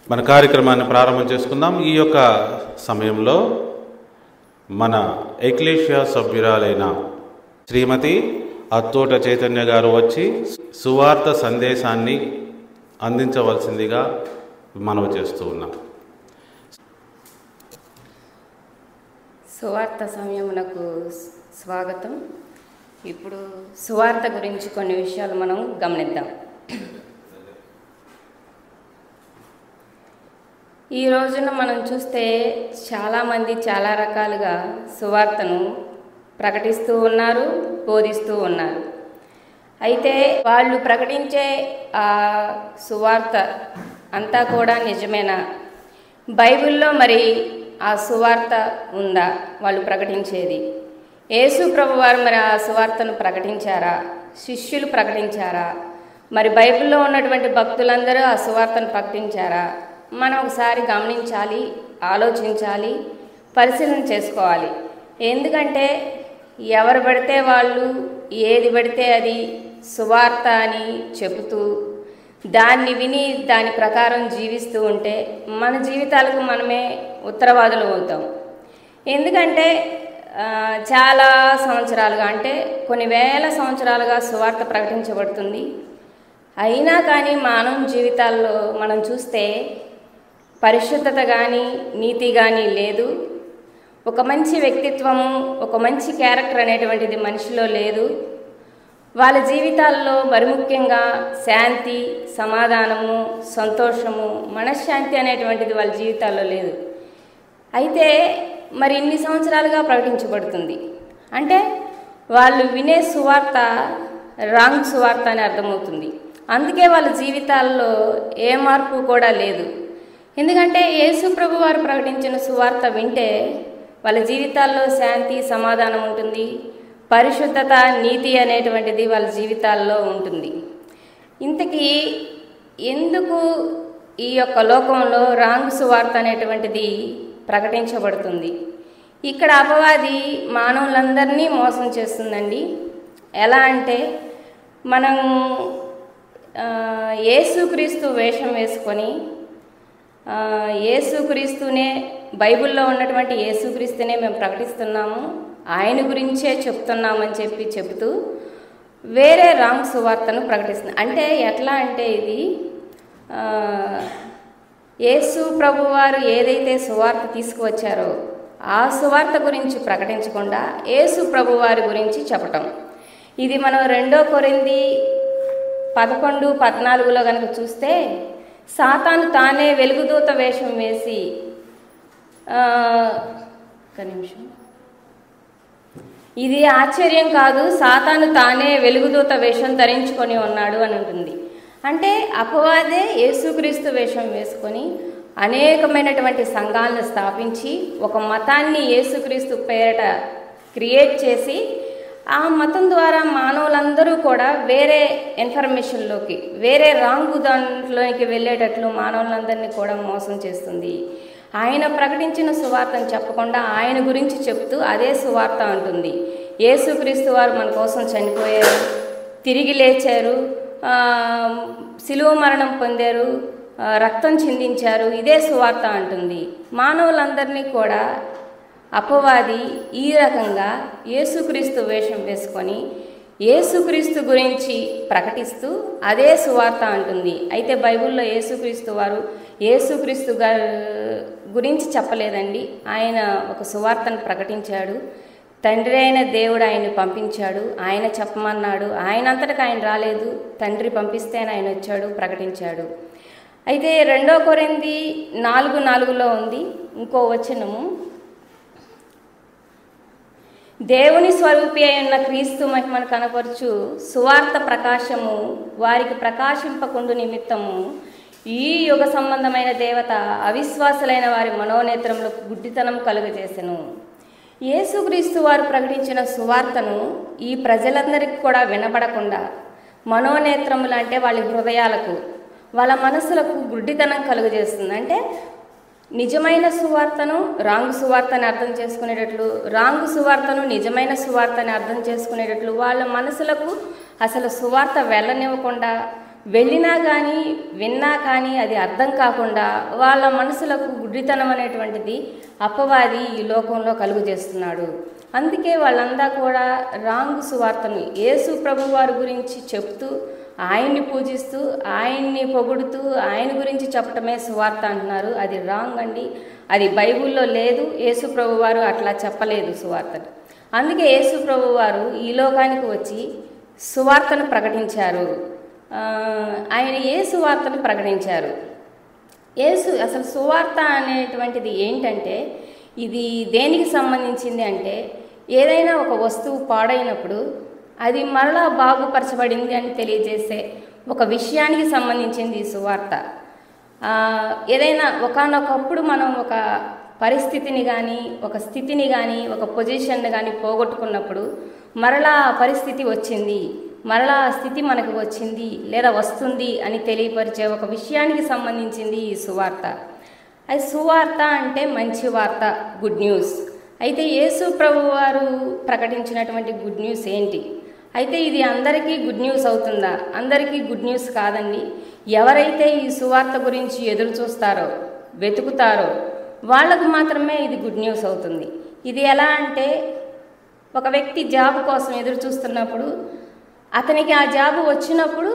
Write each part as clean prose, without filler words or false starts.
మన కార్యక్రమాన్ని ప్రారంభం చేసుకుందాం. ఈ యొక్క సమయంలో మన ఎక్లేషియా సభ్యురాలైన శ్రీమతి అత్తోట చైతన్య గారు వచ్చి సువార్త సందేశాన్ని అందించవలసిందిగా మనవి చేస్తూ ఉన్నాం. సువార్త సమయమునకు స్వాగతం. ఇప్పుడు సువార్త గురించి కొన్ని విషయాలు మనం గమనిద్దాం. ఈ రోజున మనం చూస్తే చాలామంది చాలా రకాలుగా సువార్తను ప్రకటిస్తూ ఉన్నారు, బోధిస్తూ ఉన్నారు. అయితే వాళ్ళు ప్రకటించే ఆ సువార్త అంతా కూడా నిజమేనా? బైబిల్లో మరి ఆ సువార్త ఉందా వాళ్ళు ప్రకటించేది? యేసు ప్రభువారు మరి ఆ సువార్తను ప్రకటించారా? శిష్యులు ప్రకటించారా? మరి బైబిల్లో ఉన్నటువంటి భక్తులందరూ ఆ సువార్తను ప్రకటించారా? మనం ఒకసారి గమనించాలి, ఆలోచించాలి, పరిశీలన చేసుకోవాలి. ఎందుకంటే ఎవరు పడితే వాళ్ళు ఏది పడితే అది సువార్త అని చెబుతూ దాన్ని విని దాని ప్రకారం జీవిస్తూ ఉంటే మన జీవితాలకు మనమే ఉత్తరవాదులు అవుతాం. ఎందుకంటే చాలా సంవత్సరాలుగా, అంటే కొన్ని వేల సంవత్సరాలుగా సువార్త ప్రకటించబడుతుంది. అయినా కానీ మానవ జీవితాల్లో మనం చూస్తే పరిశుద్ధత కానీ నీతి కానీ లేదు. ఒక మంచి వ్యక్తిత్వము, ఒక మంచి క్యారెక్టర్ అనేటువంటిది మనిషిలో లేదు. వాళ్ళ జీవితాల్లో మరి ముఖ్యంగా శాంతి, సమాధానము, సంతోషము, మనశ్శాంతి అనేటువంటిది వాళ్ళ జీవితాల్లో లేదు. అయితే మరి ఇన్ని సంవత్సరాలుగా ప్రకటించబడుతుంది అంటే వాళ్ళు వినే సువార్త రాంగ్ సువార్త అని అర్థమవుతుంది. అందుకే వాళ్ళ జీవితాల్లో ఏ మార్పు కూడా లేదు. ఎందుకంటే యేసు ప్రభు వారు ప్రకటించిన సువార్త వింటే వాళ్ళ జీవితాల్లో శాంతి, సమాధానం ఉంటుంది, పరిశుద్ధత, నీతి అనేటువంటిది వాళ్ళ జీవితాల్లో ఉంటుంది. ఇంతకీ ఎందుకు ఈ యొక్క లోకంలో రాంగ్ సువార్త అనేటువంటిది ప్రకటించబడుతుంది? ఇక్కడ అపవాది మానవులందరినీ మోసం చేస్తుందండి. ఎలా అంటే మనం యేసుక్రీస్తు వేషం వేసుకొని యేసుక్రీస్తునే, బైబిల్లో ఉన్నటువంటి యేసుక్రీస్తునే మేము ప్రకటిస్తున్నాము, ఆయన గురించే చెప్తున్నామని చెబుతూ వేరే రాంగ్ సువార్తను ప్రకటిస్తుంది. అంటే ఎట్లా అంటే ఇది యేసు ప్రభువారు ఏదైతే సువార్త తీసుకువచ్చారో ఆ సువార్త గురించి ప్రకటించకుండా యేసు ప్రభువారి గురించి చెప్పటం. ఇది మనం 2 కొరింథీ 11:14 కనుక చూస్తే సాతాను తానే వెలుగుదూత వేషం వేసి ఇది ఆశ్చర్యం కాదు, సాతాను తానే వెలుగుదూత వేషం ధరించుకొని ఉన్నాడు అని ఉంటుంది. అంటే అపవాదే యేసుక్రీస్తు వేషం వేసుకొని అనేకమైనటువంటి సంఘాలను స్థాపించి ఒక మతాన్ని యేసుక్రీస్తు పేరిట క్రియేట్ చేసి ఆ మతం ద్వారా మానవులందరూ కూడా వేరే ఇన్ఫర్మేషన్లోకి, వేరే రాంగు దాంట్లోకి వెళ్ళేటట్లు మానవులందరినీ కూడా మోసం చేస్తుంది. ఆయన ప్రకటించిన సువార్తను చెప్పకుండా ఆయన గురించి చెప్తూ అదే సువార్త అంటుంది. యేసుక్రీస్తు వారు మన కోసం చనిపోయారు, తిరిగి లేచారు, శిలువ మరణం పొందారు, రక్తం చిందించారు, ఇదే సువార్త అంటుంది. మానవులందరినీ కూడా అపవాది ఈ రకంగా యేసుక్రీస్తు వేషం వేసుకొని యేసుక్రీస్తు గురించి ప్రకటిస్తూ అదే సువార్త అంటుంది. అయితే బైబిల్లో యేసుక్రీస్తు వారు యేసుక్రీస్తు గారి గురించి చెప్పలేదండి. ఆయన ఒక సువార్తను ప్రకటించాడు. తండ్రి అయిన దేవుడు ఆయన్ని పంపించాడు, ఆయన చెప్పమన్నాడు. ఆయన అంతటా ఆయన రాలేదు, తండ్రి పంపిస్తేనే ఆయన వచ్చాడు, ప్రకటించాడు. అయితే 2 కొరింథీ 4:4 ఉంది ఇంకో వచనము, దేవుని స్వరూపి అయి ఉన్న క్రీస్తు మహిమను కనపరచు సువార్త ప్రకాశము వారికి ప్రకాశింపకుండు నిమిత్తము ఈ యుగ సంబంధమైన దేవత అవిశ్వాసులైన వారి మనోనేత్రములకు గుడ్డితనం కలుగజేసెను. యేసుక్రీస్తు వారు ప్రకటించిన సువార్తను ఈ ప్రజలందరికీ కూడా వినబడకుండా మనోనేత్రములు అంటే వాళ్ళ హృదయాలకు, వాళ్ళ మనసులకు గుడ్డితనం కలుగజేస్తుంది. అంటే నిజమైన సువార్తను రాంగు సువార్తని అర్థం చేసుకునేటట్లు, రాంగు సువార్తను నిజమైన సువార్తని అర్థం చేసుకునేటట్లు వాళ్ళ మనసులకు అసలు సువార్త వెళ్ళనివ్వకుండా వెళ్ళినా కానీ విన్నా కానీ అది అర్థం కాకుండా వాళ్ళ మనసులకు గుడ్డితనం అనేటువంటిది అపవాది ఈ లోకంలో కలుగు చేస్తున్నాడు. అందుకే వాళ్ళంతా కూడా రాంగ్ సువార్తను యేసు ప్రభు వారి గురించి చెప్తూ ఆయన్ని పూజిస్తూ ఆయన్ని పొగుడుతూ ఆయన గురించి చెప్పటమే సువార్త అంటున్నారు. అది రాంగ్ అండి. అది బైబిల్లో లేదు. యేసు ప్రభు వారు అట్లా చెప్పలేదు సువార్తను. అందుకే యేసు ప్రభు వారు ఈ లోకానికి వచ్చి సువార్తను ప్రకటించారు. ఆయన ఏ సువార్తను ప్రకటించారు? అసలు సువార్త అనేటువంటిది ఏంటంటే ఇది దేనికి సంబంధించింది అంటే ఏదైనా ఒక వస్తువు పాడైనప్పుడు అది మరలా బాగుపరచబడింది అని తెలియజేసే ఒక విషయానికి సంబంధించింది ఈ సువార్త. ఏదైనా ఒకానొకప్పుడు మనం ఒక పరిస్థితిని కానీ ఒక స్థితిని కానీ ఒక పొజిషన్ని కానీ పోగొట్టుకున్నప్పుడు మరలా ఆ పరిస్థితి వచ్చింది, మరలా ఆ స్థితి మనకు వచ్చింది లేదా వస్తుంది అని తెలియపరిచే ఒక విషయానికి సంబంధించింది ఈ సువార్త. అది సువార్త అంటే మంచి వార్త, గుడ్ న్యూస్. అయితే యేసు ప్రభు వారు ప్రకటించినటువంటి గుడ్ న్యూస్ ఏంటి? అయితే ఇది అందరికీ గుడ్ న్యూస్ అవుతుందా? అందరికీ గుడ్ న్యూస్ కాదండి. ఎవరైతే ఈ సువార్త గురించి ఎదురు చూస్తారో వెతుకుతారో వాళ్ళకు మాత్రమే ఇది గుడ్ న్యూస్ అవుతుంది. ఇది ఎలా అంటే ఒక వ్యక్తి జాబ్ కోసం ఎదురు చూస్తున్నప్పుడు అతనికి ఆ జాబ్ వచ్చినప్పుడు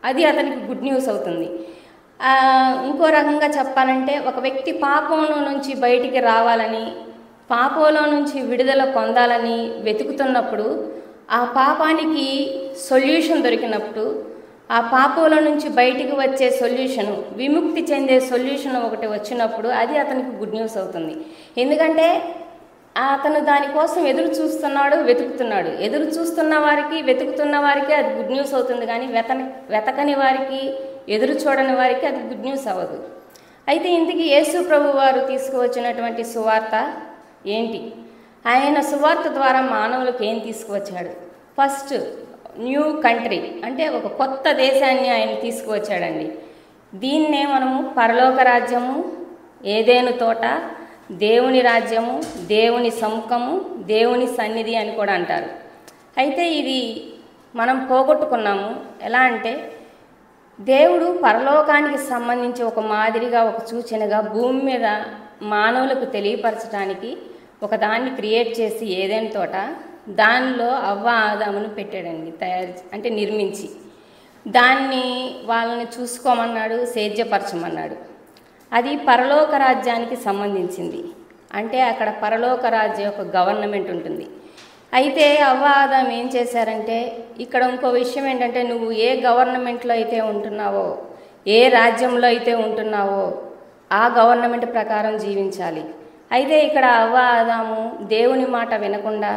అది అతనికి గుడ్ న్యూస్ అవుతుంది. ఇంకో రకంగా చెప్పాలంటే ఒక వ్యక్తి పాపంలో నుంచి బయటికి రావాలని, పాపంలో నుంచి విడుదల పొందాలని వెతుకుతున్నప్పుడు ఆ పాపానికి సొల్యూషన్ దొరికినప్పుడు, ఆ పాపంలో నుంచి బయటికి వచ్చే సొల్యూషను, విముక్తి చెందే సొల్యూషన్ ఒకటి వచ్చినప్పుడు అది అతనికి గుడ్ న్యూస్ అవుతుంది. ఎందుకంటే అతను దానికోసం ఎదురు చూస్తున్నాడు, వెతుకుతున్నాడు. ఎదురు చూస్తున్న వారికి వెతుకుతున్న వారికి అది గుడ్ న్యూస్ అవుతుంది, కానీ వెతకని వారికి ఎదురు చూడని వారికి అది గుడ్ న్యూస్ అవ్వదు. అయితే ఇందుకు యేసు ప్రభు వారు తీసుకువచ్చినటువంటి సువార్త ఏంటి? ఆయన సువార్త ద్వారా మానవులకు ఏం తీసుకువచ్చాడు? ఫస్ట్ న్యూ కంట్రీ అంటే ఒక కొత్త దేశాన్ని ఆయన తీసుకువచ్చాడండి. దీన్నే మనము పరలోక రాజ్యము, ఏదేను తోట, దేవుని రాజ్యము, దేవుని సముఖము, దేవుని సన్నిధి అని కూడా అంటారు. అయితే ఇది మనం పోగొట్టుకున్నాము. ఎలా అంటే దేవుడు పరలోకానికి సంబంధించి ఒక మాదిరిగా ఒక సూచనగా భూమి మీద మానవులకు తెలియపరచడానికి ఒక దాన్ని క్రియేట్ చేసి ఏదైనా తోట దానిలో అవ్వ ఆదామును పెట్టాడండి, అంటే నిర్మించి దాన్ని వాళ్ళని చూసుకోమన్నాడు, సేద్యపరచమన్నాడు. అది పరలోక రాజ్యానికి సంబంధించింది. అంటే అక్కడ పరలోక రాజ్యం యొక్క గవర్నమెంట్ ఉంటుంది. అయితే అవ్వ ఆదాం ఏం చేశారంటే ఇక్కడ ఇంకో విషయం ఏంటంటే నువ్వు ఏ గవర్నమెంట్లో అయితే ఉంటున్నావో, ఏ రాజ్యంలో అయితే ఉంటున్నావో ఆ గవర్నమెంట్ ప్రకారం జీవించాలి. అయితే ఇక్కడ అవ్వ ఆదాము దేవుని మాట వినకుండా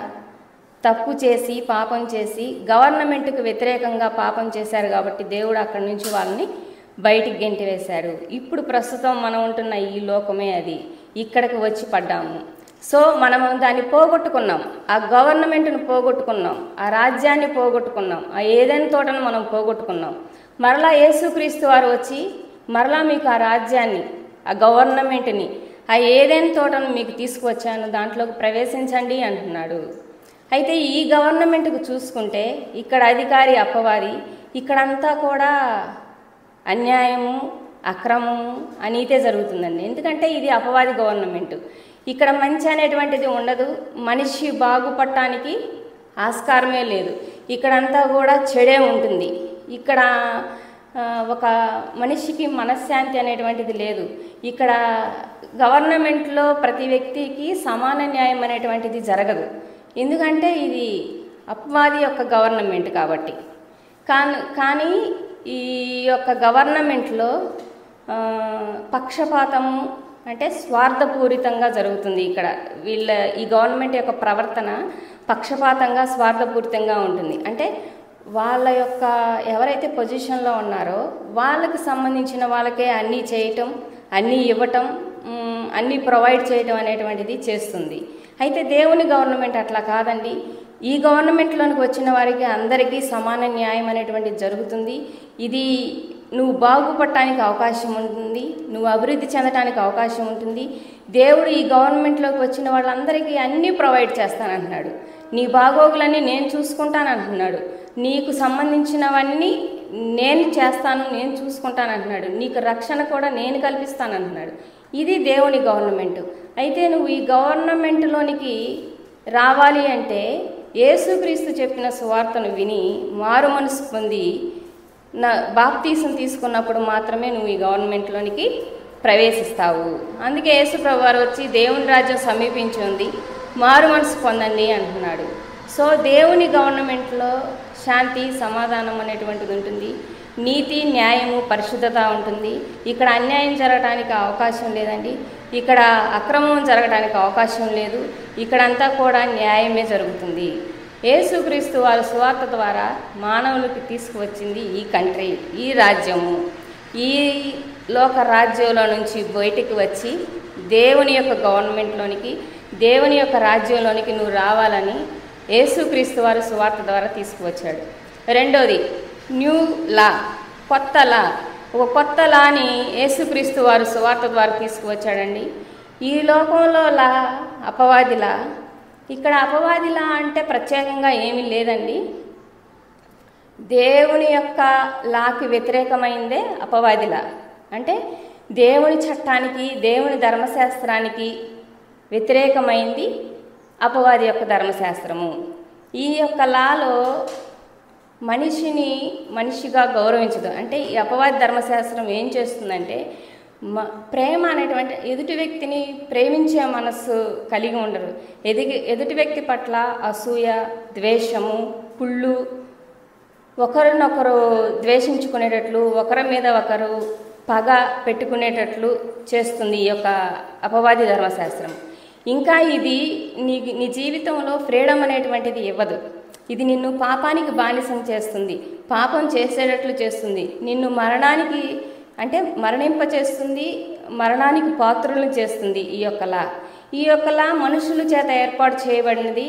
తప్పు చేసి పాపం చేసి గవర్నమెంట్కి వ్యతిరేకంగా పాపం చేశారు కాబట్టి దేవుడు అక్కడి నుంచి వాళ్ళని బయటికి గెంటివేశాడు. ఇప్పుడు ప్రస్తుతం మనం ఉంటున్న ఈ లోకమే అది. ఇక్కడికి వచ్చి పడ్డాము. సో మనము దాన్ని పోగొట్టుకున్నాం, ఆ గవర్నమెంట్ను పోగొట్టుకున్నాం, ఆ రాజ్యాన్ని పోగొట్టుకున్నాం, ఆ ఏదైనా తోటను మనం పోగొట్టుకున్నాం. మరలా యేసుక్రీస్తు వారు వచ్చి మరలా మీకు ఆ రాజ్యాన్ని, ఆ గవర్నమెంట్ని, ఆ ఏదైనా తోటను మీకు తీసుకువచ్చాను, దాంట్లోకి ప్రవేశించండి అంటున్నాడు. అయితే ఈ గవర్నమెంట్కు చూసుకుంటే ఇక్కడ అధికారి అపవాది, ఇక్కడంతా కూడా అన్యాయము, అక్రమము, అనీతే జరుగుతుందండి. ఎందుకంటే ఇది అపవాది గవర్నమెంట్. ఇక్కడ మంచి అనేటువంటిది ఉండదు, మనిషి బాగుపడటానికి ఆస్కారమే లేదు. ఇక్కడంతా కూడా చెడే ఉంటుంది. ఇక్కడ ఒక మనిషికి మనశ్శాంతి అనేటువంటిది లేదు. ఇక్కడ గవర్నమెంట్లో ప్రతి వ్యక్తికి సమాన న్యాయం అనేటువంటిది జరగదు. ఎందుకంటే ఇది అపవాది యొక్క గవర్నమెంట్ కాబట్టి. కానీ ఈ యొక్క గవర్నమెంట్లో పక్షపాతము అంటే స్వార్థపూరితంగా జరుగుతుంది. ఇక్కడ ఈ గవర్నమెంట్ యొక్క ప్రవర్తన పక్షపాతంగా స్వార్థపూరితంగా ఉంటుంది. అంటే వాళ్ళ యొక్క ఎవరైతే పొజిషన్లో ఉన్నారో వాళ్ళకి సంబంధించిన వాళ్ళకే అన్నీ చేయటం, అన్నీ ఇవ్వటం, అన్నీ ప్రొవైడ్ చేయటం అనేటువంటిది చేస్తుంది. అయితే దేవుని గవర్నమెంట్ అట్లా కాదండి. ఈ గవర్నమెంట్లోనికి వచ్చిన వారికి అందరికీ సమాన న్యాయం అనేటువంటిది జరుగుతుంది. ఇది నువ్వు బాగుపడటానికి అవకాశం ఉంటుంది, నువ్వు అభివృద్ధి చెందడానికి అవకాశం ఉంటుంది. దేవుడు ఈ గవర్నమెంట్లోకి వచ్చిన వాళ్ళందరికీ అన్నీ ప్రొవైడ్ చేస్తానంటున్నాడు. నీ బాగోగులన్నీ నేను చూసుకుంటానంటున్నాడు. నీకు సంబంధించినవన్నీ నేను చేస్తాను, నేను చూసుకుంటాను అంటున్నాడు. నీకు రక్షణ కూడా నేను కల్పిస్తాను అంటున్నాడు. ఇది దేవుని గవర్నమెంట్. అయితే నువ్వు ఈ గవర్నమెంట్లోనికి రావాలి అంటే యేసుక్రీస్తు చెప్పిన సువార్తను విని మారు మనసు పొంది బాప్తీసం తీసుకున్నప్పుడు మాత్రమే నువ్వు ఈ గవర్నమెంట్లోనికి ప్రవేశిస్తావు. అందుకే యేసుప్రభు వారు వచ్చి దేవుని రాజ్యం సమీపించి ఉంది, మారు మనసు పొందండి అంటున్నాడు. సో దేవుని గవర్నమెంట్లో శాంతి, సమాధానం అనేటువంటిది ఉంటుంది. నీతి, న్యాయము, పరిశుద్ధత ఉంటుంది. ఇక్కడ అన్యాయం జరగడానికి అవకాశం లేదండి. ఇక్కడ అక్రమం జరగడానికి అవకాశం లేదు. ఇక్కడంతా కూడా న్యాయమే జరుగుతుంది. యేసుక్రీస్తు వారి సువార్త ద్వారా మానవులకి తీసుకువచ్చింది ఈ కంట్రీ, ఈ రాజ్యము. ఈ లోక రాజ్యంలో నుంచి బయటికి వచ్చి దేవుని యొక్క గవర్నమెంట్లోనికి, దేవుని యొక్క రాజ్యంలోనికి నువ్వు రావాలని యేసుక్రీస్తు వారు సువార్త ద్వారా తీసుకువచ్చాడు. రెండోది న్యూ లా, కొత్త లా. ఒక కొత్త లాని యేసుక్రీస్తు వారు సువార్త ద్వారా తీసుకువచ్చాడండి. ఈ లోకంలో లా అపవాదిలా. ఇక్కడ అపవాదిలా అంటే ప్రత్యేకంగా ఏమీ లేదండి. దేవుని యొక్క లాకి వ్యతిరేకమైందే అపవాదిలా. అంటే దేవుని చట్టానికి, దేవుని ధర్మశాస్త్రానికి వ్యతిరేకమైంది అపవాది యొక్క ధర్మశాస్త్రము. ఈ యొక్క లాలో మనిషిని మనిషిగా గౌరవించదు. అంటే ఈ అపవాది ధర్మశాస్త్రం ఏం చేస్తుందంటే ప్రేమ అనేటువంటి ఎదుటి వ్యక్తిని ప్రేమించే మనస్సు కలిగి ఉండరు. ఎదుటి వ్యక్తి పట్ల అసూయ, ద్వేషము, కుళ్ళు, ఒకరినొకరు ద్వేషించుకునేటట్లు, ఒకరి మీద ఒకరు పగ పెట్టుకునేటట్లు చేస్తుంది ఈ యొక్క అపవాది ధర్మశాస్త్రం. ఇంకా ఇది నీ జీవితంలో ఫ్రీడమ్ అనేటువంటిది ఇవ్వదు. ఇది నిన్ను పాపానికి బానిసం చేస్తుంది, పాపం చేసేటట్లు చేస్తుంది, నిన్ను మరణానికి అంటే మరణింపచేస్తుంది, మరణానికి పాత్రులను చేస్తుంది. ఈ యొక్క లా మనుషుల చేత ఏర్పాటు చేయబడినది.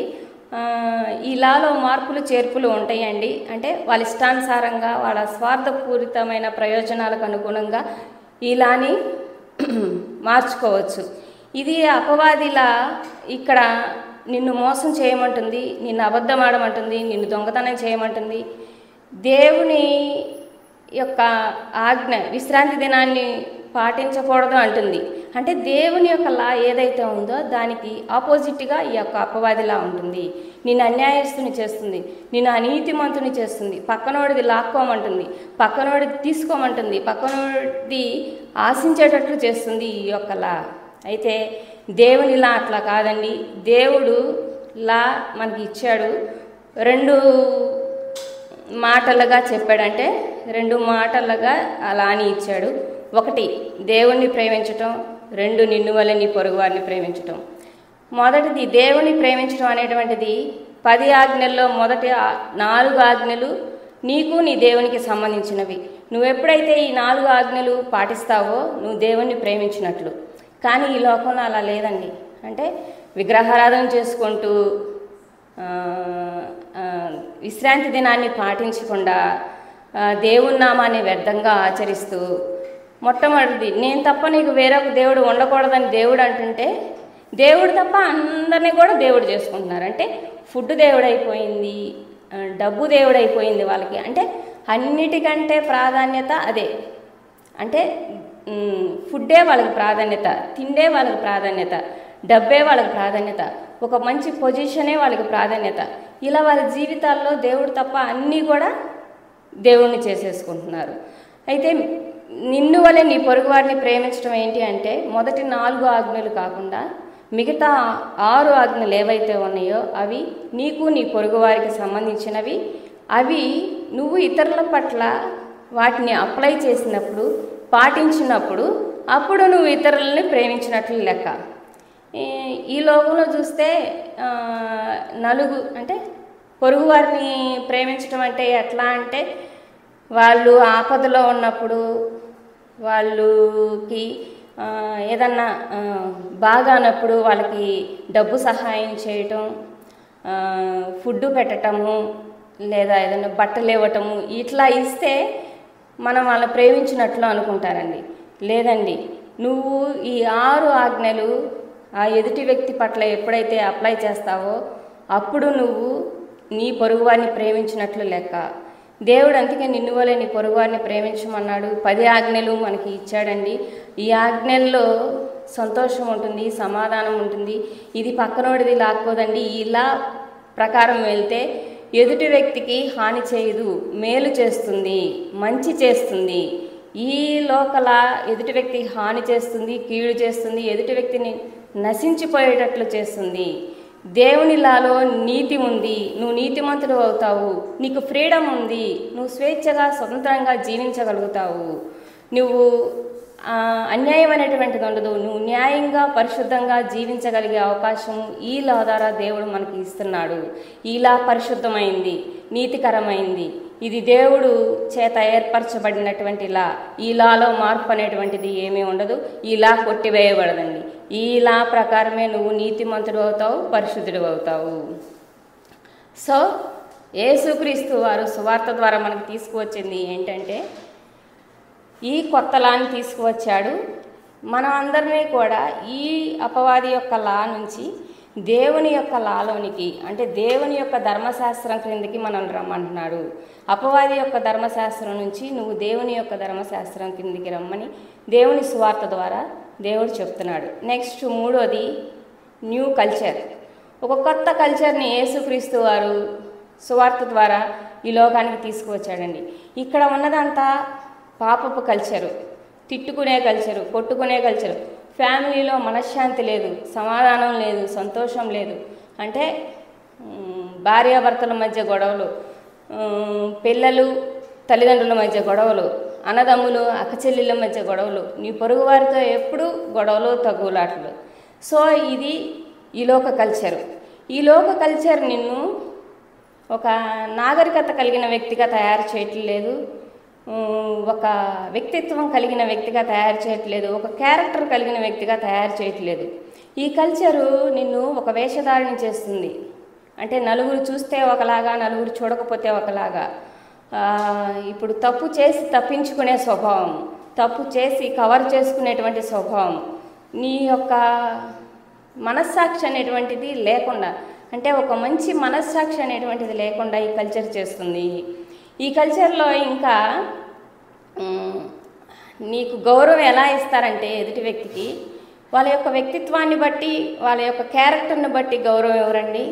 ఈ లాలో మార్పులు చేర్పులు ఉంటాయండి. అంటే వాళ్ళ ఇష్టానుసారంగా, వాళ్ళ స్వార్థపూరితమైన ప్రయోజనాలకు అనుగుణంగా ఈ లాని మార్చుకోవచ్చు. ఇది అపవాదిలా ఇక్కడ నిన్ను మోసం చేయమంటుంది, నిన్ను అబద్ధం ఆడమంటుంది, నిన్ను దొంగతనం చేయమంటుంది. దేవుని యొక్క ఆజ్ఞ, విశ్రాంతి దినాన్ని పాటించకూడదు అంటుంది. అంటే దేవుని యొక్క లా ఏదైతే ఉందో దానికి ఆపోజిట్గా ఈ యొక్క అపవాదిలా ఉంటుంది. నిన్ను అన్యాయస్తుని చేస్తుంది, నిన్ను అనీతిమంతుని చేస్తుంది, పక్కనోడిది లాక్కోమంటుంది, పక్కనోడిది తీసుకోమంటుంది, పక్కనోడిది ఆశించేటట్లు చేస్తుంది ఈ యొక్క లా. అయితే దేవుని లా అట్లా కాదండి. దేవుడు లా మనకి ఇచ్చాడు. 2 మాటలుగా చెప్పాడంటే 2 మాటలుగా అలా అని ఇచ్చాడు. 1 దేవుణ్ణి ప్రేమించటం, 2 నిన్ను వలె నీ పొరుగు వారిని ప్రేమించటం. మొదటిది దేవుణ్ణి ప్రేమించడం అనేటువంటిది 10 ఆజ్ఞల్లో మొదటి 4 ఆజ్ఞలు నీకు నీ దేవునికి సంబంధించినవి. నువ్వు ఎప్పుడైతే ఈ 4 ఆజ్ఞలు పాటిస్తావో నువ్వు దేవుణ్ణి ప్రేమించినట్లు. కానీ ఈ లోకంలో అలా లేదండి. అంటే విగ్రహారాధన చేసుకుంటూ విశ్రాంతి దినాన్ని పాటించకుండా దేవుని నామాన్ని వ్యర్థంగా ఆచరిస్తూ, మొట్టమొదటిది నేను తప్ప నీకు వేరొక దేవుడు ఉండకూడదని దేవుడు అంటుంటే, దేవుడు తప్ప అందరినీ కూడా దేవుడు చేసుకుంటున్నారు. అంటే ఫుడ్ దేవుడైపోయింది, డబ్బు దేవుడైపోయింది వాళ్ళకి. అంటే అన్నిటికంటే ప్రాధాన్యత అదే. అంటే ఫుడ్డే వాళ్ళకి ప్రాధాన్యత, తిండే వాళ్ళకి ప్రాధాన్యత, డబ్బే వాళ్ళకి ప్రాధాన్యత, ఒక మంచి పొజిషనే వాళ్ళకి ప్రాధాన్యత. ఇలా వాళ్ళ జీవితాల్లో దేవుడు తప్ప అన్నీ కూడా దేవుణ్ణి చేసేసుకుంటున్నారు. అయితే నిన్ను వలె నీ పొరుగు వారిని ప్రేమించడం ఏంటి అంటే మొదటి 4 ఆజ్ఞలు కాకుండా మిగతా 6 ఆజ్ఞలు ఏవైతే ఉన్నాయో అవి నీకు నీ పొరుగు వారికి సంబంధించినవి. అవి నువ్వు ఇతరుల పట్ల వాటిని అప్లై చేసినప్పుడు, పాటించినప్పుడు, అప్పుడు నువ్వు ఇతరులని ప్రేమించినట్లు లెక్క. ఈ లోకంలో చూస్తే అంటే పొరుగువారిని ప్రేమించడం అంటే ఎట్లా అంటే వాళ్ళు ఆపదలో ఉన్నప్పుడు వాళ్ళకి ఏదన్నా బాగానప్పుడు వాళ్ళకి డబ్బు సహాయం చేయటం, ఫుడ్ పెట్టటము, లేదా ఏదైనా బట్టలు ఇవ్వటము, ఇట్లా ఇస్తే మనం వాళ్ళని ప్రేమించినట్లు అనుకుంటారండి. లేదండి, నువ్వు ఈ 6 ఆజ్ఞలు ఆ ఎదుటి వ్యక్తి పట్ల ఎప్పుడైతే అప్లై చేస్తావో అప్పుడు నువ్వు నీ పొరుగువారిని ప్రేమించినట్లు లెక్క. దేవుడు అందుకే నిన్ను వలె నీ పొరుగువారిని ప్రేమించమన్నాడు. 10 ఆజ్ఞలు మనకి ఇచ్చాడండి. ఈ ఆజ్ఞల్లో సంతోషం ఉంటుంది, సమాధానం ఉంటుంది. ఇది పక్కనోడిది లాక్కోదండి. ఇలా ప్రకారం వెళ్తే ఎదుటి వ్యక్తికి హాని చేయదు, మేలు చేస్తుంది, మంచి చేస్తుంది. ఈ లోకల ఎదుటి వ్యక్తికి హాని చేస్తుంది, కీడు చేస్తుంది, ఎదుటి వ్యక్తిని నశించిపోయేటట్లు చేస్తుంది. దేవునిలాలో నీతి ఉంది, నువ్వు నీతిమంతుడు అవుతావు. నీకు ఫ్రీడమ్ ఉంది, నువ్వు స్వేచ్ఛగా స్వతంత్రంగా జీవించగలుగుతావు. నువ్వు అన్యాయం అనేటువంటిది ఉండదు, నువ్వు న్యాయంగా పరిశుద్ధంగా జీవించగలిగే అవకాశం ఈ లా ద్వారా దేవుడు మనకి ఇస్తున్నాడు. ఈ లా పరిశుద్ధమైంది, నీతికరమైంది. ఇది దేవుడు చేత ఏర్పరచబడినటువంటి లా. ఈ లాలో మార్పు అనేటువంటిది ఏమీ ఉండదు. ఈ లా కొట్టివేయబడదండి. ఈ లా ప్రకారమే నువ్వు నీతిమంతుడు అవుతావు, పరిశుద్ధుడు అవుతావు. సో యేసుక్రీస్తు వారు సువార్త ద్వారా మనకు తీసుకువచ్చింది ఏంటంటే ఈ కొత్త లాని తీసుకువచ్చాడు. మనం అందరినీ కూడా ఈ అపవాది యొక్క లా నుంచి దేవుని యొక్క లాలోనికి, అంటే దేవుని యొక్క ధర్మశాస్త్రం క్రిందికి మనల్ని రమ్మంటున్నాడు. అపవాది యొక్క ధర్మశాస్త్రం నుంచి నువ్వు దేవుని యొక్క ధర్మశాస్త్రం కిందికి రమ్మని దేవుని సువార్త ద్వారా దేవుడు చెప్తున్నాడు. నెక్స్ట్ 3వది న్యూ కల్చర్. ఒక కొత్త కల్చర్ని యేసుక్రీస్తు వారు సువార్త ద్వారా ఈ లోకానికి తీసుకువచ్చాడండి. ఇక్కడ ఉన్నదంతా పాపపు కల్చరు, తిట్టుకునే కల్చరు, కొట్టుకునే కల్చరు. ఫ్యామిలీలో మనశ్శాంతి లేదు, సమాధానం లేదు, సంతోషం లేదు. అంటే భార్యాభర్తల మధ్య గొడవలు, పిల్లలు తల్లిదండ్రుల మధ్య గొడవలు, అన్నదమ్ములు అక్కచెల్లెళ్ళ మధ్య గొడవలు, నీ పొరుగు వారితో ఎప్పుడు గొడవలు తగ్గులాటలు. సో ఇది ఈ లోక కల్చరు. ఈ లోక కల్చర్ నిన్ను ఒక నాగరికత కలిగిన వ్యక్తిగా తయారు చేయట్లేదు, ఒక వ్యక్తిత్వం కలిగిన వ్యక్తిగా తయారు చేయట్లేదు, ఒక క్యారెక్టర్ కలిగిన వ్యక్తిగా తయారు చేయట్లేదు. ఈ కల్చరు నిన్ను ఒక వేషధారణ చేస్తుంది. అంటే నలుగురు చూస్తే ఒకలాగా, నలుగురు చూడకపోతే ఒకలాగా. ఇప్పుడు తప్పు చేసి తప్పించుకునే స్వభావం, తప్పు చేసి కవర్ చేసుకునేటువంటి స్వభావం, నీ యొక్క మనస్సాక్షి అనేటువంటిది లేకుండా, అంటే ఒక మంచి మనస్సాక్షి అనేటువంటిది లేకుండా ఈ కల్చర్ చేస్తుంది. ఈ కల్చర్లో ఇంకా నీకు గౌరవం ఎలా ఇస్తారంటే ఎదుటి వ్యక్తికి వాళ్ళ యొక్క వ్యక్తిత్వాన్ని బట్టి, వాళ్ళ యొక్క క్యారెక్టర్ని బట్టి గౌరవం ఎవరండి,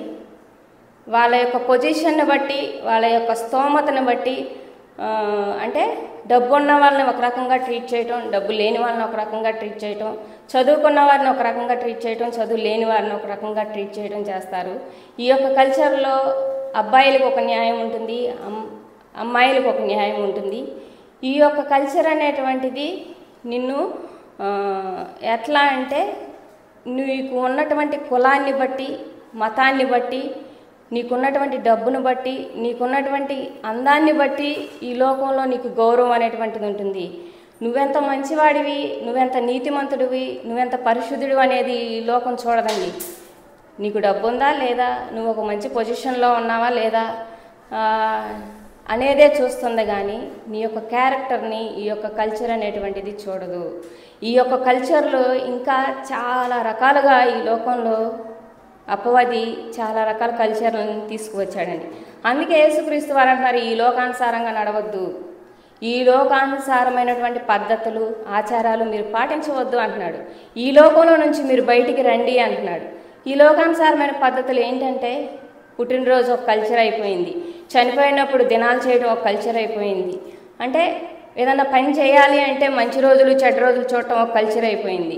వాళ్ళ యొక్క పొజిషన్ని బట్టి, వాళ్ళ యొక్క స్తోమతను బట్టి. అంటే డబ్బు ఉన్న వాళ్ళని ఒక రకంగా ట్రీట్ చేయటం, డబ్బు లేని వాళ్ళని ఒక రకంగా ట్రీట్ చేయటం, చదువుకున్న వారిని ఒక రకంగా ట్రీట్ చేయటం, చదువు లేని వారిని ఒక రకంగా ట్రీట్ చేయడం చేస్తారు. ఈ యొక్క కల్చర్లో అబ్బాయిలకు ఒక న్యాయం ఉంటుంది, అమ్మాయిలకు ఒక న్యాయం ఉంటుంది. ఈ యొక్క కల్చర్ అనేటువంటిది నిన్ను ఎట్లా అంటే నీకు ఉన్నటువంటి కులాన్ని బట్టి, మతాన్ని బట్టి, నీకున్నటువంటి డబ్బును బట్టి, నీకున్నటువంటి అందాన్ని బట్టి ఈ లోకంలో నీకు గౌరవం అనేటువంటిది ఉంటుంది. నువ్వెంత మంచివాడివి, నువ్వెంత నీతిమంతుడివి, నువ్వెంత పరిశుద్ధుడు అనేది ఈ లోకం చూడదండి. నీకు డబ్బు ఉందా లేదా, నువ్వు ఒక మంచి పొజిషన్లో ఉన్నావా లేదా అనేదే చూస్తుంది. కానీ నీ యొక్క క్యారెక్టర్ని ఈ యొక్క కల్చర్ అనేటువంటిది చూడదు. ఈ యొక్క కల్చర్లో ఇంకా చాలా రకాలుగా ఈ లోకంలో అపవాది చాలా రకాల కల్చర్లను తీసుకువచ్చాడండి. అందుకే యేసుక్రీస్తు వారు అంటున్నారు, ఈ లోకానుసారంగా నడవద్దు, ఈ లోకానుసారమైనటువంటి పద్ధతులు ఆచారాలు మీరు పాటించవద్దు అంటున్నాడు. ఈ లోకంలో నుంచి మీరు బయటికి రండి అంటున్నాడు. ఈ లోకానుసారమైన పద్ధతులు ఏంటంటే పుట్టినరోజు ఒక కల్చర్ అయిపోయింది, చనిపోయినప్పుడు దినాలు చేయడం ఒక కల్చర్ అయిపోయింది. అంటే ఏదన్నా పని చేయాలి అంటే మంచి రోజులు చెడ్డ రోజులు చూడటం ఒక కల్చర్ అయిపోయింది.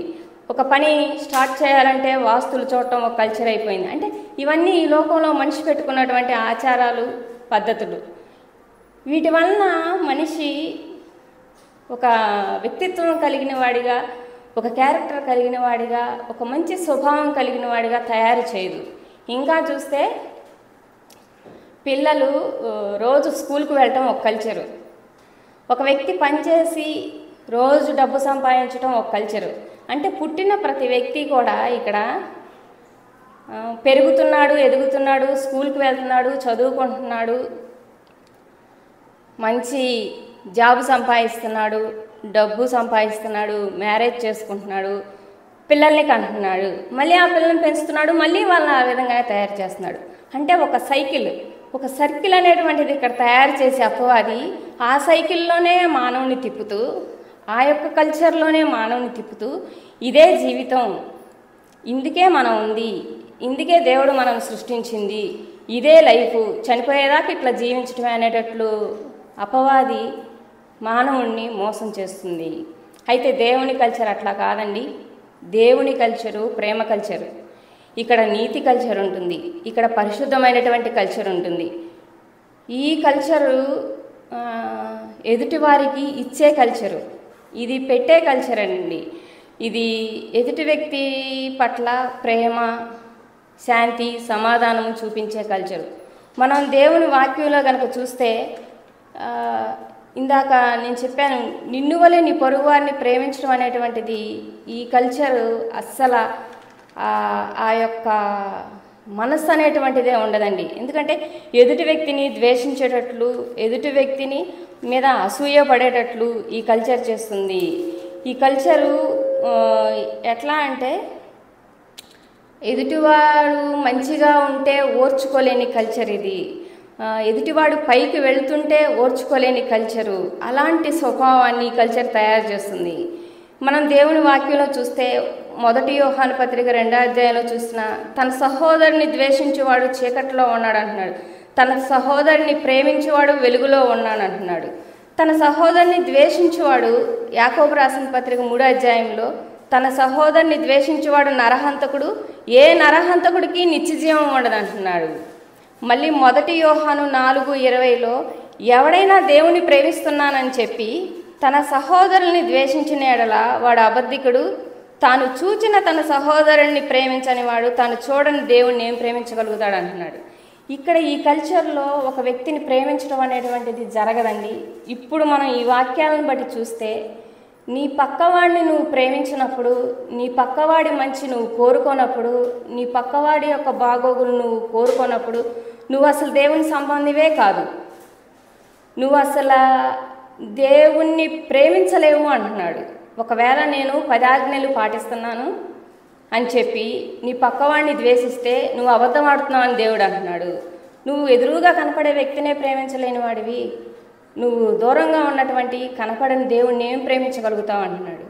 ఒక పని స్టార్ట్ చేయాలంటే వాస్తులు చూడటం ఒక కల్చర్ అయిపోయింది. అంటే ఇవన్నీ ఈ లోకంలో మనిషి పెట్టుకున్నటువంటి ఆచారాలు, పద్ధతులు. వీటి వలన మనిషి ఒక వ్యక్తిత్వం కలిగిన వాడిగా, ఒక క్యారెక్టర్ కలిగిన వాడిగా, ఒక మంచి స్వభావం కలిగిన వాడిగా తయారు చేయదు. ఇంకా చూస్తే పిల్లలు రోజు స్కూల్కి వెళ్ళటం ఒక కల్చరు, ఒక వ్యక్తి పనిచేసి రోజు డబ్బు సంపాదించడం ఒక కల్చరు. అంటే పుట్టిన ప్రతి వ్యక్తి కూడా ఇక్కడ పెరుగుతున్నాడు, ఎదుగుతున్నాడు, స్కూల్కి వెళ్తున్నాడు, చదువుకుంటున్నాడు, మంచి జాబ్ సంపాదిస్తున్నాడు, డబ్బు సంపాదిస్తున్నాడు, మ్యారేజ్ చేసుకుంటున్నాడు, పిల్లల్ని కంటున్నాడు, మళ్ళీ ఆ పిల్లల్ని పెంచుతున్నాడు, మళ్ళీ వాళ్ళని ఆ విధంగానే తయారు చేస్తున్నాడు. అంటే ఒక సైకిల్, ఒక సర్కిల్ అనేటువంటిది ఇక్కడ తయారు చేసే అపవాది ఆ సైకిల్లోనే మానవుని తిప్పుతూ, ఆ యొక్క కల్చర్లోనే మానవుని తిప్పుతూ, ఇదే జీవితం, ఇందుకే మనం ఉంది, ఇందుకే దేవుడు మనం సృష్టించింది, ఇదే లైఫ్, చనిపోయేదాకా ఇట్లా జీవించడమే అనేటట్లు అపవాది మానవుణ్ణి మోసం చేస్తుంది. అయితే దేవుని కల్చర్ అట్లా కాదండి. దేవుని కల్చరు ప్రేమ కల్చరు. ఇక్కడ నీతి కల్చర్ ఉంటుంది, ఇక్కడ పరిశుద్ధమైనటువంటి కల్చర్ ఉంటుంది. ఈ కల్చరు ఎదుటివారికి ఇచ్చే కల్చరు, ఇది పెట్టే కల్చర్ అండి. ఇది ఎదుటి వ్యక్తి పట్ల ప్రేమ, శాంతి, సమాధానము చూపించే కల్చరు. మనం దేవుని వాక్యంలో కనుక చూస్తే ఇందాక నేను చెప్పాను, నిన్ను వలె నీ పొరుగు వారిని ప్రేమించడం అనేటువంటిది ఈ కల్చరు అస్సలు ఆ యొక్క మనస్సు అనేటువంటిదే ఉండదండి. ఎందుకంటే ఎదుటి వ్యక్తిని ద్వేషించేటట్లు, ఎదుటి వ్యక్తిని మీద అసూయ పడేటట్లు ఈ కల్చర్ చేస్తుంది. ఈ కల్చరు ఎట్లా అంటే, ఎదుటివాడు మంచిగా ఉంటే ఓర్చుకోలేని కల్చర్ ఇది. ఎదుటివాడు పైకి వెళ్తుంటే ఓర్చుకోలేని కల్చరు. అలాంటి స్వభావాన్ని ఈ కల్చర్ తయారు చేస్తుంది. మనం దేవుని వాక్యంలో చూస్తే 1 యోహాను పత్రిక 2వ అధ్యాయంలో చూసిన, తన సహోదరుని ద్వేషించేవాడు చీకట్లో ఉన్నాడు అంటున్నాడు, తన సహోదరుని ప్రేమించేవాడు వెలుగులో ఉన్నాడు అంటున్నాడు. తన సహోదరుని ద్వేషించేవాడు, యాకోబు రాసిన పత్రిక 3వ అధ్యాయంలో, తన సహోదరుని ద్వేషించేవాడు నరహంతకుడు, ఏ నరహంతకుడికి నిత్యజీవం ఉండదు అంటున్నాడు. మళ్ళీ 1 యోహాను 4:20లో, ఎవడైనా దేవుని ప్రేమిస్తున్నానని చెప్పి తన సహోదరుల్ని ద్వేషించిన ఎడల వాడు అబద్ధికుడు, తాను చూచిన తన సహోదరుల్ని ప్రేమించని వాడు తాను చూడని దేవుణ్ణి ఏం ప్రేమించగలుగుతాడు అంటున్నాడు. ఇక్కడ ఈ కల్చర్లో ఒక వ్యక్తిని ప్రేమించడం అనేటువంటిది జరగదండి. ఇప్పుడు మనం ఈ వాక్యాలను బట్టి చూస్తే, నీ పక్కవాడిని నువ్వు ప్రేమించినప్పుడు, నీ పక్కవాడి మంచి నువ్వు కోరుకోనప్పుడు, నీ పక్కవాడి యొక్క బాగోగులు నువ్వు కోరుకోనప్పుడు నువ్వు అసలు దేవుని సంబంధివే కాదు, నువ్వు అసలు దేవుణ్ణి ప్రేమించలేవు అంటున్నాడు. ఒకవేళ నేను 10 ఆజ్ఞలు పాటిస్తున్నాను అని చెప్పి నీ పక్కవాడిని ద్వేషిస్తే నువ్వు అబద్ధం ఆడుతున్నావు అని దేవుడు అంటున్నాడు. నువ్వు ఎదురుగా కనపడే వ్యక్తినే ప్రేమించలేని వాడివి, నువ్వు దూరంగా ఉన్నటువంటి కనపడని దేవుణ్ణి ఏం ప్రేమించగలుగుతావు అంటున్నాడు.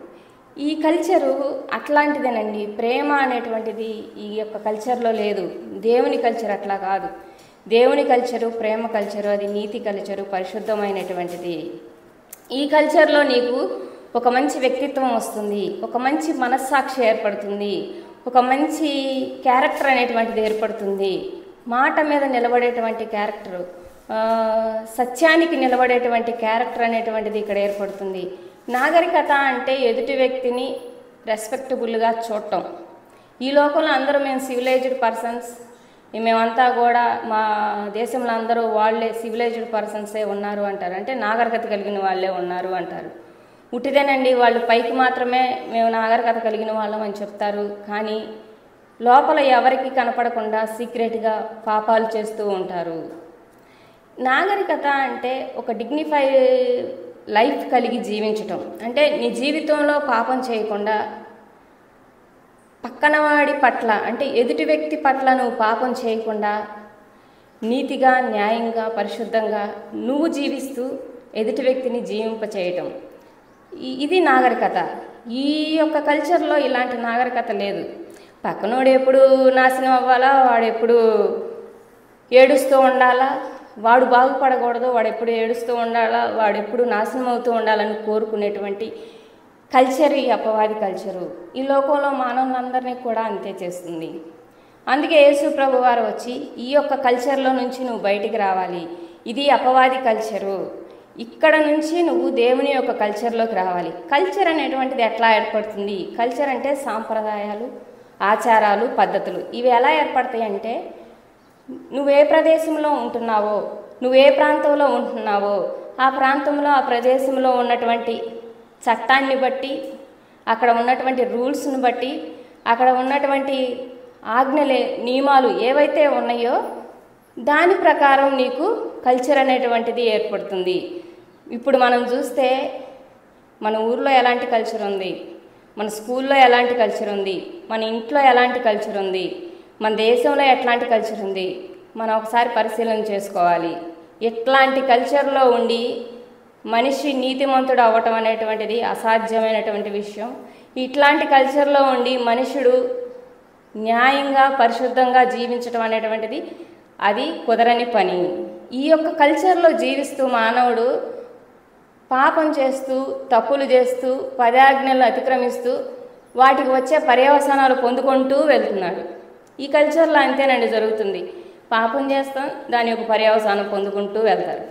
ఈ కల్చరు అట్లాంటిదేనండి. ప్రేమ అనేటువంటిది ఈ యొక్క కల్చర్లో లేదు. దేవుని కల్చర్ అట్లా కాదు. దేవుని కల్చరు ప్రేమ కల్చరు, అది నీతి కల్చరు, పరిశుద్ధమైనటువంటిది. ఈ కల్చర్లో నీకు ఒక మంచి వ్యక్తిత్వం వస్తుంది, ఒక మంచి మనస్సాక్షి ఏర్పడుతుంది, ఒక మంచి క్యారెక్టర్ అనేటువంటిది ఏర్పడుతుంది, మాట మీద నిలబడేటువంటి క్యారెక్టరు, సత్యానికి నిలబడేటువంటి క్యారెక్టర్ అనేటువంటిది ఇక్కడ ఏర్పడుతుంది. నాగరికత అంటే ఎదుటి వ్యక్తిని రెస్పెక్టబుల్గా చూడటం. ఈ లోకంలో అందరూ మేము సివిలైజ్డ్ పర్సన్స్, మేమంతా కూడా మా దేశంలో అందరూ వాళ్ళే సివిలైజ్డ్ పర్సన్సే ఉన్నారు అంటారు, అంటే నాగరికత కలిగిన వాళ్ళే ఉన్నారు అంటారు. ఉట్టిదేనండి, వాళ్ళు పైకి మాత్రమే మేము నాగరికత కలిగిన వాళ్ళం అని చెప్తారు, కానీ లోపల ఎవరికి కనపడకుండా సీక్రెట్గా పాపాలు చేస్తూ ఉంటారు. నాగరికత అంటే ఒక డిగ్నిఫైడ్ లైఫ్ కలిగి జీవించటం, అంటే నీ జీవితంలో పాపం చేయకుండా పక్కనవాడి పట్ల, అంటే ఎదుటి వ్యక్తి పట్ల నువ్వు పాపం చేయకుండా నీతిగా, న్యాయంగా, పరిశుద్ధంగా నువ్వు జీవిస్తూ ఎదుటి వ్యక్తిని జీవింపచేయటం, ఇది నాగరికత. ఈ యొక్క కల్చర్లో ఇలాంటి నాగరికత లేదు. పక్కనోడు ఎప్పుడు నాశనం అవ్వాలా, వాడు ఎప్పుడు ఏడుస్తూ ఉండాలా, వాడు బాగుపడకూడదు, వాడు ఎప్పుడు ఏడుస్తూ ఉండాలా, వాడు ఎప్పుడు నాశనం అవుతూ ఉండాలని కోరుకునేటువంటి కల్చర్ ఈ అపవాది కల్చరు. ఈ లోకంలో మానవులందరినీ కూడా అంతే చేస్తుంది. అందుకే యేసు ప్రభు వారు వచ్చి ఈ యొక్క కల్చర్లో నుంచి నువ్వు బయటికి రావాలి, ఇది అపవాది కల్చరు, ఇక్కడ నుంచి నువ్వు దేవుని యొక్క కల్చర్లోకి రావాలి. కల్చర్ అనేటువంటిది ఎట్లా ఏర్పడుతుంది? కల్చర్ అంటే సాంప్రదాయాలు, ఆచారాలు, పద్ధతులు. ఇవి ఎలా ఏర్పడతాయి అంటే, నువ్వే ప్రదేశంలో ఉంటున్నావో, నువ్వే ప్రాంతంలో ఉంటున్నావో, ఆ ప్రాంతంలో ఆ ప్రదేశంలో ఉన్నటువంటి చట్టాన్ని బట్టి, అక్కడ ఉన్నటువంటి రూల్స్ను బట్టి, అక్కడ ఉన్నటువంటి ఆజ్ఞలే నియమాలు ఏవైతే ఉన్నాయో దాని ప్రకారం నీకు కల్చర్ అనేటువంటిది ఏర్పడుతుంది. ఇప్పుడు మనం చూస్తే మన ఊర్లో ఎలాంటి కల్చర్ ఉంది, మన స్కూల్లో ఎలాంటి కల్చర్ ఉంది, మన ఇంట్లో ఎలాంటి కల్చర్ ఉంది, మన దేశంలో ఎట్లాంటి కల్చర్ ఉంది, మనం ఒకసారి పరిశీలన చేసుకోవాలి. ఇట్లాంటి కల్చర్లో ఉండి మనిషి నీతిమంతుడు అవ్వటం అనేటువంటిది అసాధ్యమైనటువంటి విషయం. ఇట్లాంటి కల్చర్లో ఉండి మనుషుడు న్యాయంగా పరిశుద్ధంగా జీవించటం అనేటువంటిది అది కుదరని పని. ఈ యొక్క కల్చర్లో జీవిస్తూ మానవుడు పాపం చేస్తూ, తప్పులు చేస్తూ, పదాజ్ఞలను అతిక్రమిస్తూ వాటికి వచ్చే పర్యవసానాలు పొందుకుంటూ వెళ్తున్నాడు. ఈ కల్చర్లో అంతేనండి జరుగుతుంది. పాపం చేస్తాం, దాని యొక్క పర్యవసానం పొందుకుంటూ వెళ్తారు.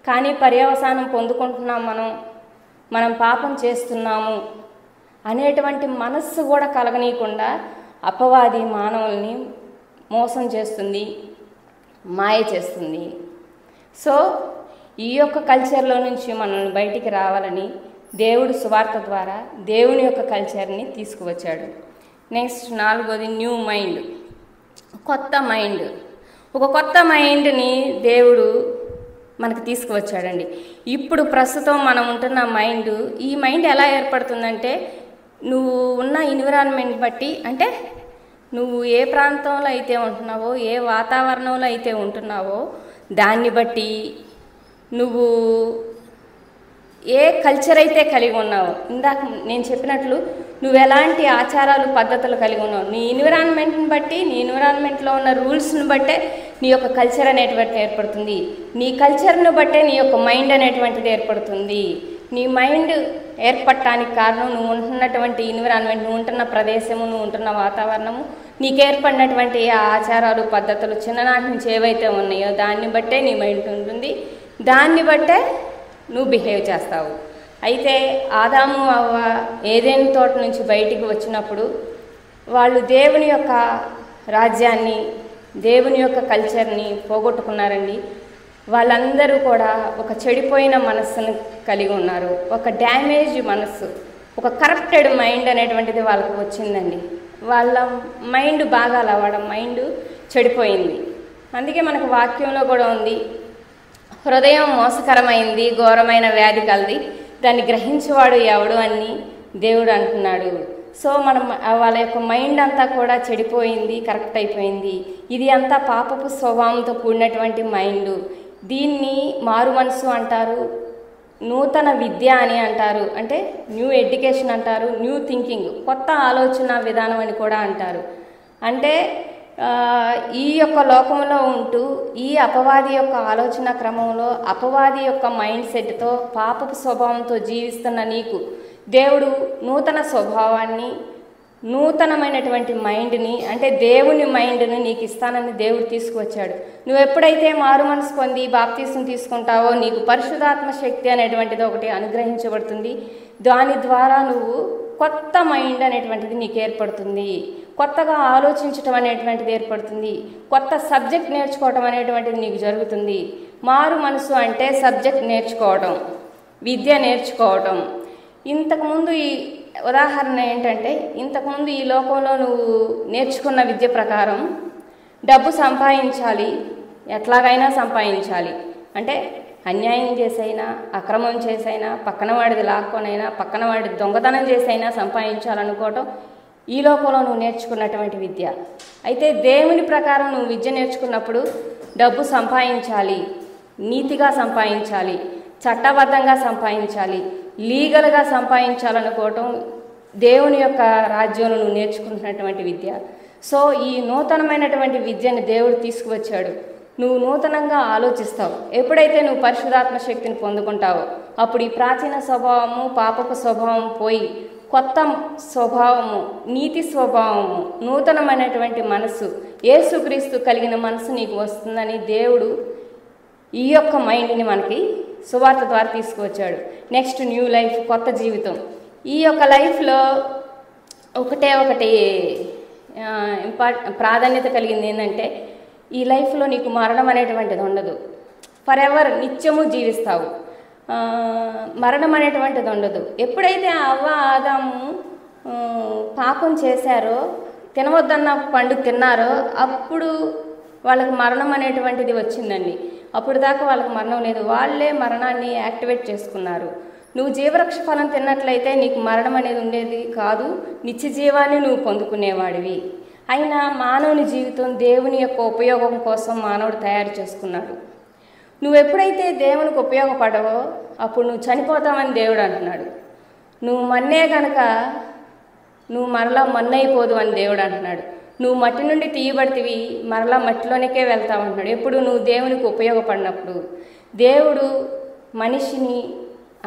కానీ పర్యవసానం పొందుకుంటున్నాం, మనం పాపం చేస్తున్నాము అనేటువంటి మనస్సు కూడా కలగనీయకుండా అపవాది మానవుల్ని మోసం చేస్తుంది, మాయ చేస్తుంది. సో ఈ యొక్క కల్చర్లో నుంచి మనల్ని బయటికి రావాలని దేవుడు సువార్త ద్వారా దేవుని యొక్క కల్చర్ని తీసుకువచ్చాడు. నెక్స్ట్ 4వది న్యూ మైండ్, కొత్త మైండ్. ఒక కొత్త మైండ్ని దేవుడు మనకు తీసుకువచ్చాడండి. ఇప్పుడు ప్రస్తుతం మనం ఉంటున్న మైండ్, ఈ మైండ్ ఎలా ఏర్పడుతుందంటే నువ్వు ఉన్న ఎన్విరాన్మెంట్ బట్టి, అంటే నువ్వు ఏ ప్రాంతంలో అయితే ఉంటున్నావో, ఏ వాతావరణంలో అయితే ఉంటున్నావో దాన్ని బట్టి, నువ్వు ఏ కల్చర్ అయితే కలిగి ఉన్నావో, ఇందాక నేను చెప్పినట్లు నువ్వు ఎలాంటి ఆచారాలు పద్ధతులు కలిగి ఉన్నావు, నీ ఎన్విరాన్మెంట్ని బట్టి, నీ ఎన్విరాన్మెంట్లో ఉన్న రూల్స్ని బట్టే నీ యొక్క కల్చర్ అనేటువంటిది ఏర్పడుతుంది. నీ కల్చర్ను బట్టే నీ యొక్క మైండ్ అనేటువంటిది ఏర్పడుతుంది. నీ మైండ్ ఏర్పడటానికి కారణం నువ్వు ఉంటున్నటువంటి ఎన్విరాన్మెంట్, నువ్వు ఉంటున్న ప్రదేశము, నువ్వు ఉంటున్న వాతావరణము, నీకు ఏర్పడినటువంటి ఆచారాలు పద్ధతులు చిన్ననాటి నుంచి ఏవైతే ఉన్నాయో దాన్ని బట్టే నీ మైండ్ ఉంటుంది, దాన్ని బట్టే నువ్వు బిహేవ్ చేస్తావు. అయితే ఆదాము అవ్వ ఏదైనా తోట నుంచి బయటికి వచ్చినప్పుడు వాళ్ళు దేవుని యొక్క రాజ్యాన్ని, దేవుని యొక్క కల్చర్ని పోగొట్టుకున్నారండి. వాళ్ళందరూ కూడా ఒక చెడిపోయిన మనస్సును కలిగి ఉన్నారు, ఒక డ్యామేజ్ మనస్సు, ఒక కరప్టెడ్ మైండ్ అనేటువంటిది వాళ్ళకు వచ్చిందండి. వాళ్ళ మైండ్ బాగా అవ్వడం, మైండ్ చెడిపోయింది. అందుకే మనకు వాక్యంలో కూడా ఉంది, హృదయం మోసకరమైంది, ఘోరమైన వ్యాధి కలది, దాన్ని గ్రహించేవాడు ఎవడు అని దేవుడు అంటున్నాడు. సో మనం వాళ్ళ యొక్క మైండ్ అంతా కూడా చెడిపోయింది, కరెక్ట్ అయిపోయింది. ఇది అంతా పాపపు స్వభావంతో కూడినటువంటి మైండ్. దీన్ని మారు మనసు అంటారు, నూతన విద్య అని అంటారు, అంటే న్యూ ఎడ్యుకేషన్ అంటారు, న్యూ థింకింగ్, కొత్త ఆలోచన విధానం అని కూడా అంటారు. అంటే ఈ యొక్క లోకంలో ఉంటూ ఈ అపవాది యొక్క ఆలోచన క్రమంలో, అపవాది యొక్క మైండ్ సెట్తో, పాపపు స్వభావంతో జీవిస్తున్న నీకు దేవుడు నూతన స్వభావాన్ని, నూతనమైనటువంటి మైండ్ని, అంటే దేవుని మైండ్ని నీకు ఇస్తానని దేవుడు తీసుకువచ్చాడు. నువ్వు ఎప్పుడైతే మారు మనసు పొంది బాప్తీసం తీసుకుంటావో నీకు పరిశుద్ధాత్మ శక్తి అనేటువంటిది ఒకటి అనుగ్రహించబడుతుంది. దాని ద్వారా నువ్వు కొత్త మైండ్ అనేటువంటిది నీకు ఏర్పడుతుంది, కొత్తగా ఆలోచించటం అనేటువంటిది ఏర్పడుతుంది, కొత్త సబ్జెక్ట్ నేర్చుకోవటం అనేటువంటిది నీకు జరుగుతుంది. మారు మనసు అంటే సబ్జెక్ట్ నేర్చుకోవటం, విద్య నేర్చుకోవటం. ఇంతకుముందు ఈ ఉదాహరణ ఏంటంటే, ఇంతకుముందు ఈ లోకంలో నువ్వు నేర్చుకున్న విద్య ప్రకారం డబ్బు సంపాదించాలి, ఎట్లాగైనా సంపాదించాలి, అంటే అన్యాయం చేసైనా, అక్రమం చేసైనా, పక్కన వాడిది లాక్కొనైనా, పక్కన వాడి దొంగతనం చేసైనా సంపాదించాలనుకోవటం ఈ లోకంలో నువ్వు నేర్చుకున్నటువంటి విద్య. అయితే దేవుని ప్రకారం నువ్వు విద్య నేర్చుకున్నప్పుడు డబ్బు సంపాదించాలి, నీతిగా సంపాదించాలి, చట్టబద్ధంగా సంపాదించాలి, లీగల్గా సంపాదించాలనుకోవటం దేవుని యొక్క రాజ్యంలో నువ్వు నేర్చుకుంటున్నటువంటి విద్య. సో ఈ నూతనమైనటువంటి విద్యను దేవుడు తీసుకువచ్చాడు. నువ్వు నూతనంగా ఆలోచిస్తావు. ఎప్పుడైతే నువ్వు పరిశుద్ధాత్మ శక్తిని పొందుకుంటావో అప్పుడు ఈ ప్రాచీన స్వభావము, పాపపు స్వభావం పోయి కొత్త స్వభావము, నీతి స్వభావము, నూతనమైనటువంటి మనసు, యేసుక్రీస్తు కలిగిన మనసు నీకు వస్తుందని దేవుడు ఈ యొక్క మైండ్ని మనకి సువార్త ద్వారా తీసుకువచ్చాడు. నెక్స్ట్ న్యూ లైఫ్, కొత్త జీవితం. ఈ యొక్క లైఫ్లో ఒకటి ప్రాధాన్యత కలిగింది ఏంటంటే, ఈ లైఫ్లో నీకు మరణం అనేటువంటిది ఉండదు. ఫర్ ఎవర్ నిత్యము జీవిస్తావు, మరణం అనేటువంటిది ఉండదు. ఎప్పుడైతే అవ్వ ఆదాము పాపం చేశారో, తినవద్దన్న పండు తిన్నారో అప్పుడు వాళ్ళకి మరణం అనేటువంటిది వచ్చిందండి. అప్పుడు దాకా వాళ్ళకి మరణం లేదు, వాళ్ళే మరణాన్ని యాక్టివేట్ చేసుకున్నారు. నువ్వు జీవవృక్ష ఫలం తిన్నట్లయితే నీకు మరణం అనేది ఉండేది కాదు, నిత్య జీవాన్ని నువ్వు పొందుకునేవాడివి. అయినా మానవుని జీవితం దేవుని యొక్క ఉపయోగం కోసం మానవుడు తయారు చేసుకున్నాడు. నువ్వు ఎప్పుడైతే దేవునికి ఉపయోగపడవో అప్పుడు నువ్వు చనిపోతావని దేవుడు అంటున్నాడు. నువ్వు మన్నే కనుక నువ్వు మరలా మన్నైపోదు అని దేవుడు అంటున్నాడు. నువ్వు మట్టి నుండి తీయబడితివి, మరలా మట్టిలోనికే వెళ్తావు అంటున్నాడు. ఎప్పుడు నువ్వు దేవునికి ఉపయోగపడినప్పుడు దేవుడు మనిషిని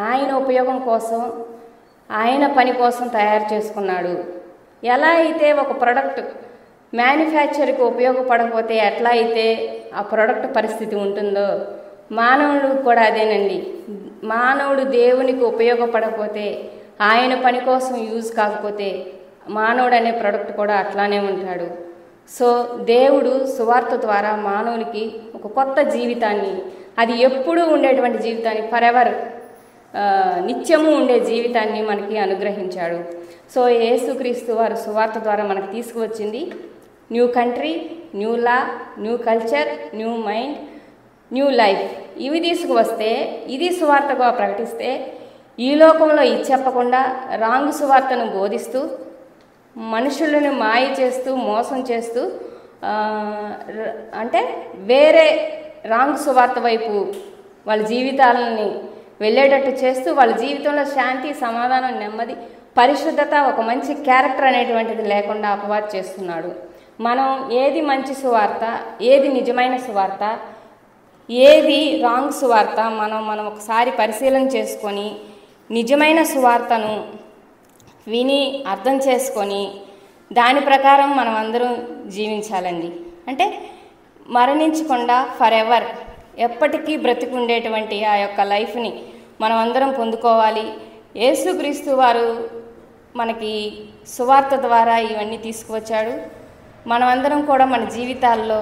ఆయన ఉపయోగం కోసం, ఆయన పని కోసం తయారు చేసుకున్నాడు. ఎలా అయితే ఒక ప్రోడక్ట్ మ్యానుఫ్యాక్చర్కి ఉపయోగపడకపోతే ఎట్లా అయితే ఆ ప్రోడక్ట్ పరిస్థితి ఉంటుందో, మానవుడు కూడా అదేనండి. మానవుడు దేవునికి ఉపయోగపడకపోతే, ఆయన పని కోసం యూజ్ కాకపోతే మానవుడు అనే ప్రోడక్ట్ కూడా అట్లానే ఉంటాడు. సో దేవుడు సువార్త ద్వారా మానవునికి ఒక కొత్త జీవితాన్ని, అది ఎప్పుడూ ఉండేటువంటి జీవితాన్ని, ఫరెవర్ నిత్యము ఉండే జీవితాన్ని మనకి అనుగ్రహించాడు. సో యేసుక్రీస్తు వారు సువార్త ద్వారా మనకు తీసుకువచ్చింది న్యూ కంట్రీ, న్యూ లా, new culture, new mind, new life. ఇవి తీసుకువస్తే, ఇది సువార్తగా ప్రకటిస్తే, ఈ లోకంలో ఇది చెప్పకుండా రాంగ్ సువార్తను బోధిస్తూ మనుషులను మాయ చేస్తూ మోసం చేస్తూ అంటే వేరే రాంగ్ సువార్త వైపు వాళ్ళ జీవితాలని వెళ్ళేటట్టు చేస్తూ వాళ్ళ జీవితంలో శాంతి, సమాధానం, నెమ్మది, పరిశుద్ధత, ఒక మంచి క్యారెక్టర్ అనేటువంటిది లేకుండా అపవాదు చేస్తున్నాడు. మనం ఏది మంచి సువార్త, ఏది నిజమైన సువార్త, ఏది రాంగ్ సువార్త మనం ఒకసారి పరిశీలన చేసుకొని నిజమైన సువార్తను విని అర్థం చేసుకొని దాని ప్రకారం మనం అందరం జీవించాలండి. అంటే మరణించకుండా ఫరెవర్ ఎప్పటికీ బ్రతికుండేటువంటి ఆ యొక్క లైఫ్ని మనం అందరం పొందుకోవాలి. యేసుక్రీస్తు వారు మనకి సువార్త ద్వారా ఇవన్నీ తీసుకువచ్చాడు. మనమందరం కూడా మన జీవితాల్లో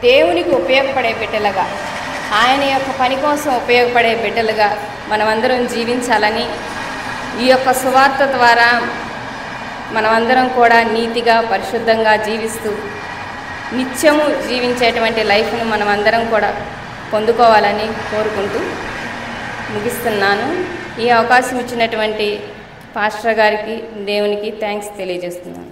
దేవునికి ఉపయోగపడే బిడ్డలుగా, ఆయన యొక్క పని కోసం ఉపయోగపడే బిడ్డలుగా మనమందరం జీవించాలని, ఈ యొక్క సువార్త ద్వారా మనమందరం కూడా నీతిగా, పరిశుద్ధంగా జీవిస్తూ నిత్యము జీవించేటువంటి లైఫ్ను మనమందరం కూడా పొందుకోవాలని కోరుకుంటూ ముగిస్తున్నాను. ఈ అవకాశం ఇచ్చినటువంటి పాస్టర్ గారికి, దేవునికి థ్యాంక్స్ తెలియజేస్తున్నాను.